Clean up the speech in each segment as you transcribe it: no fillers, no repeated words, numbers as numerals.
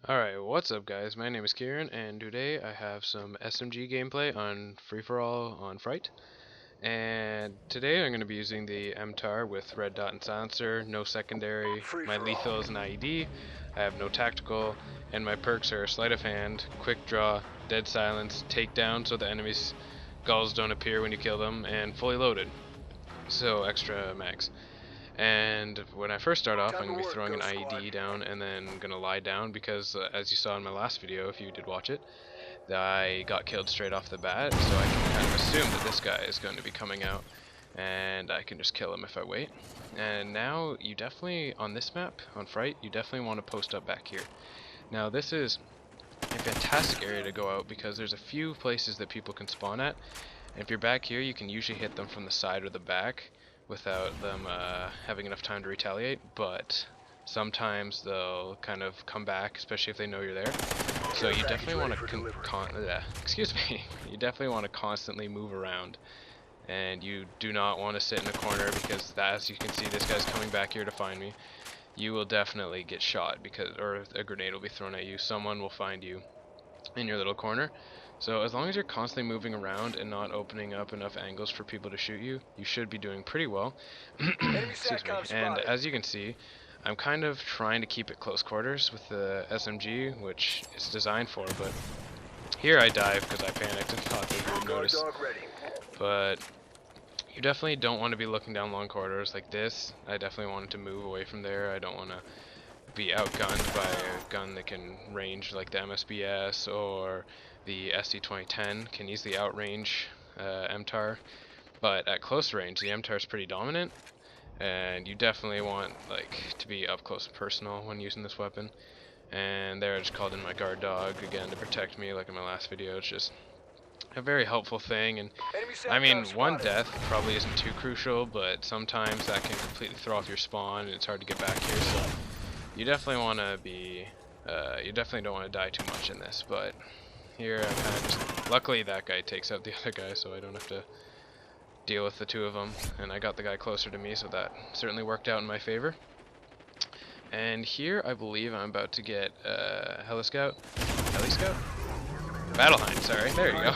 Alright, what's up guys? My name is Kieran and today I have some SMG gameplay on free-for-all on Fright. And today I'm going to be using the MTAR with red dot and silencer, no secondary, my lethal is an IED, I have no tactical, and my perks are sleight of hand, quick draw, dead silence, takedown so the enemy's gulls don't appear when you kill them, and fully loaded, so extra mags. And when I first start off, I'm going to be throwing an IED down and then going to lie down because, as you saw in my last video, if you did watch it, I got killed straight off the bat, so I can kind of assume that this guy is going to be coming out, and I can just kill him if I wait. And now, you definitely, on this map, on Fright, you definitely want to post up back here. Now, this is a fantastic area to go out because there's a few places that people can spawn at, and if you're back here, you can usually hit them from the side or the back without them having enough time to retaliate, but sometimes they'll kind of come back, especially if they know you're there. So you definitely want to excuse me. You definitely want to constantly move around, and you do not want to sit in a corner because, as you can see, this guy's coming back here to find me. You will definitely get shot because, or a grenade will be thrown at you. Someone will find you in your little corner. So as long as you're constantly moving around and not opening up enough angles for people to shoot you, you should be doing pretty well. Excuse me. And as you can see, I'm kind of trying to keep it close quarters with the SMG, which it's designed for, but here I dive because I panicked and thought that you would notice. But you definitely don't want to be looking down long corridors like this. I definitely wanted to move away from there. I don't want to be outgunned by a gun that can range like the MSBS or the SC-2010 can easily outrange MTAR, but at close range the MTAR is pretty dominant, and you definitely want to be up close and personal when using this weapon. And there I just called in my guard dog again to protect me, like in my last video. It's just a very helpful thing, and I mean, one death probably isn't too crucial, but sometimes that can completely throw off your spawn and it's hard to get back here, so you definitely want to be, you definitely don't want to die too much in this. But here I'm kind of just, luckily that guy takes out the other guy, so I don't have to deal with the two of them, and I got the guy closer to me, so that certainly worked out in my favor. And here I believe I'm about to get Heli Scout? Battle Hind, sorry, there you go.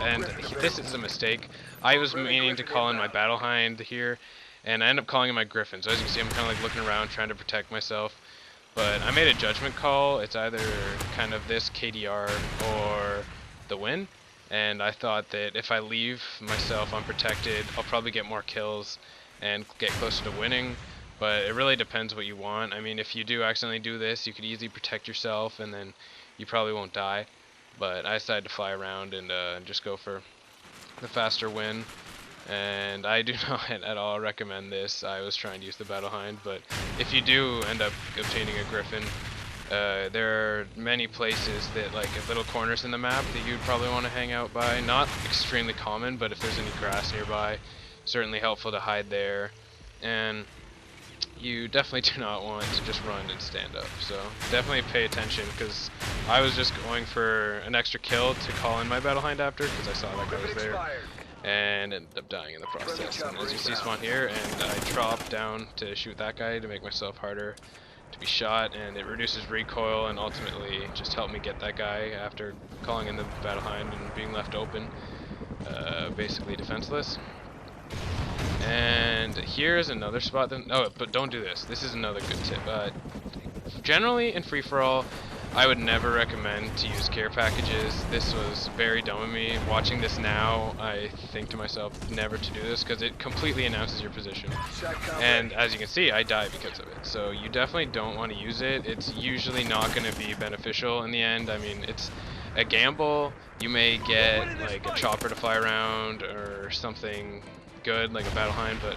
And this is a mistake. I was meaning to call in my Battle Hind here, and I end up calling in my Griffin. So as you can see, I'm kind of like looking around trying to protect myself. But I made a judgment call. It's either kind of this KDR or the win. And I thought that if I leave myself unprotected, I'll probably get more kills and get closer to winning. But it really depends what you want. I mean, if you do accidentally do this, you could easily protect yourself and then you probably won't die. But I decided to fly around and just go for the faster win. And I do not at all recommend this. I was trying to use the Battle Hind, but if you do end up obtaining a Griffin, there are many places that, like little corners in the map that you'd probably want to hang out by. Not extremely common, but if there's any grass nearby, certainly helpful to hide there. And you definitely do not want to just run and stand up, so definitely pay attention, because I was just going for an extra kill to call in my Battle Hind after, because I saw that guy was there, and ended up dying in the process. And as you see, spawn here, and I drop down to shoot that guy to make myself harder to be shot, and it reduces recoil and ultimately just helped me get that guy after calling in the Battle Hind and being left open, basically defenseless. And here's another spot that, oh, but don't do this. This is another good tip. Generally in free-for-all, I would never recommend to use care packages. This was very dumb of me. Watching this now, I think to myself never to do this because it completely announces your position. And as you can see, I die because of it. So you definitely don't want to use it. It's usually not going to be beneficial in the end. I mean, it's a gamble. You may get like a chopper to fly around or something good like a Battle Hind, but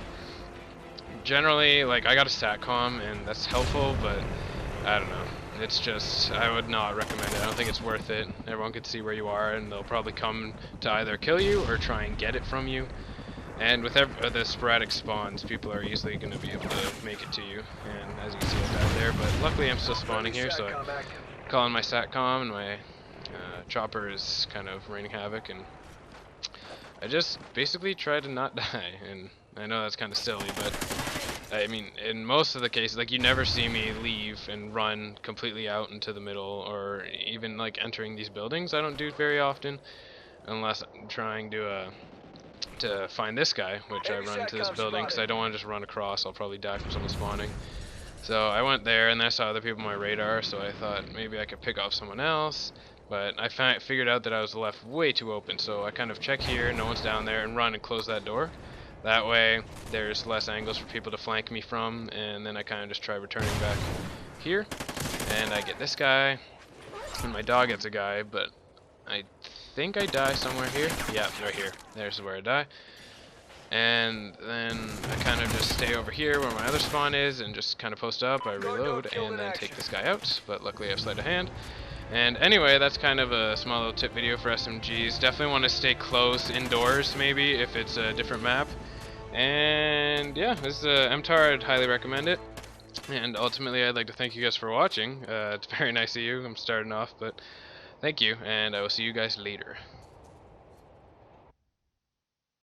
generally, like, I got a SATCOM and that's helpful, but I don't know. It's just, I would not recommend it. I don't think it's worth it. Everyone could see where you are and they'll probably come to either kill you or try and get it from you. And with the sporadic spawns, people are easily going to be able to make it to you. And as you can see, I died there, but luckily I'm still spawning here, so I call in my SATCOM and my chopper is kind of raining havoc, and I just basically try to not die. And I know that's kind of silly, but I mean, in most of the cases, like, you never see me leave and run completely out into the middle, or even like entering these buildings. I don't do very often, unless I'm trying to find this guy, which I run into this building because I don't want to just run across. I'll probably die from someone spawning. So I went there, and then I saw other people on my radar, so I thought maybe I could pick off someone else. But I figured out that I was left way too open, so I kind of check here, no one's down there, and run and close that door. That way, there's less angles for people to flank me from, and then I kind of just try returning back here. And I get this guy, and my dog gets a guy, but I think I die somewhere here. Yeah, right here. There's where I die. And then I kind of just stay over here where my other spawn is and just kind of post up. I reload and then take this guy out, but luckily I have sleight of hand. And anyway, that's kind of a small little tip video for SMGs. Definitely want to stay close indoors, maybe, if it's a different map. And yeah, this is MTAR. I'd highly recommend it. And ultimately, I'd like to thank you guys for watching. It's very nice of you. I'm starting off, but thank you, and I will see you guys later.